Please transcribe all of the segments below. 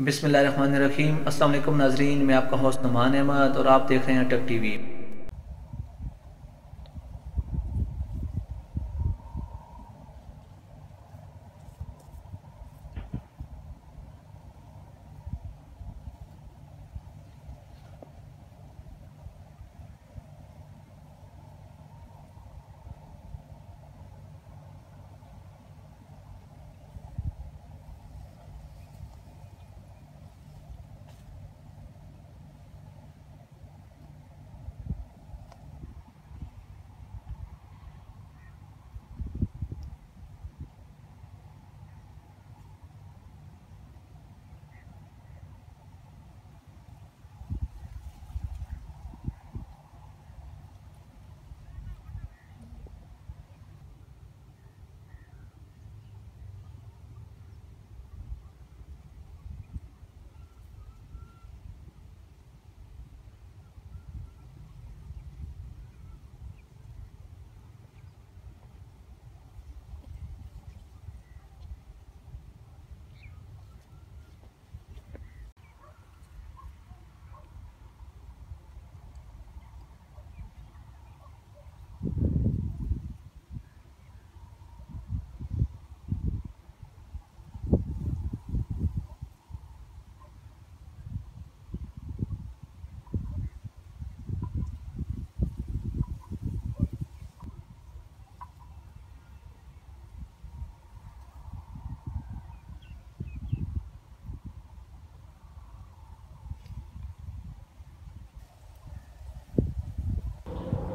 बिस्मिल्लाहिर्रहमानिर्रहीम। अस्सलाम वालेकुम नाजरीन, मैं आपका होस्ट नुमान अहमद और आप देख रहे हैं टेक टीवी।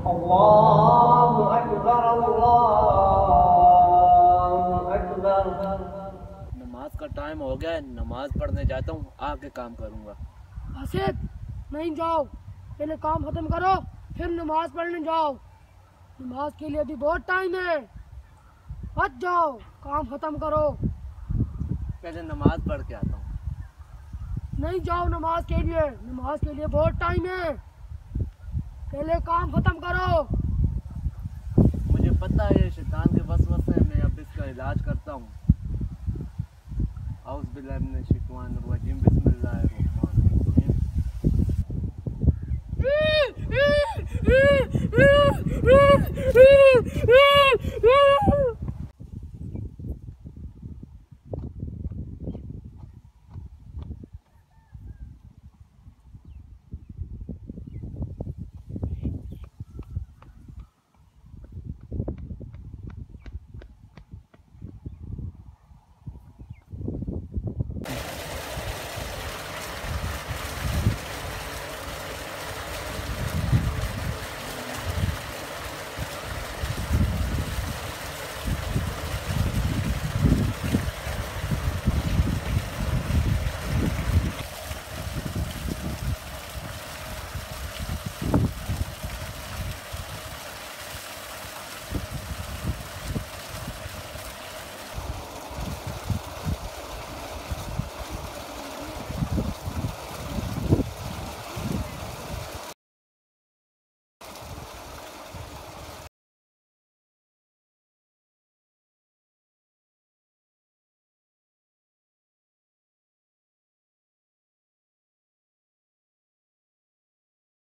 अल्लाहु अकबर अल्लाहु अकबर। नमाज का टाइम हो गया है, नमाज पढ़ने जाता हूँ, आके काम करूँगा। आसिफ, नहीं जाओ, पहले काम खत्म करो फिर नमाज पढ़ने जाओ। नमाज के लिए अभी बहुत टाइम है, मत जाओ, काम खत्म करो। पहले नमाज पढ़ के आता हूँ। नहीं जाओ नमाज के लिए बहुत टाइम है, पहले काम खत्म करो। मुझे पता है ये शैतान के वसवसे है, मैं अब इसका इलाज करता हूँ। औज़ बिल्लाहि मिनश शैतानिर रजीम।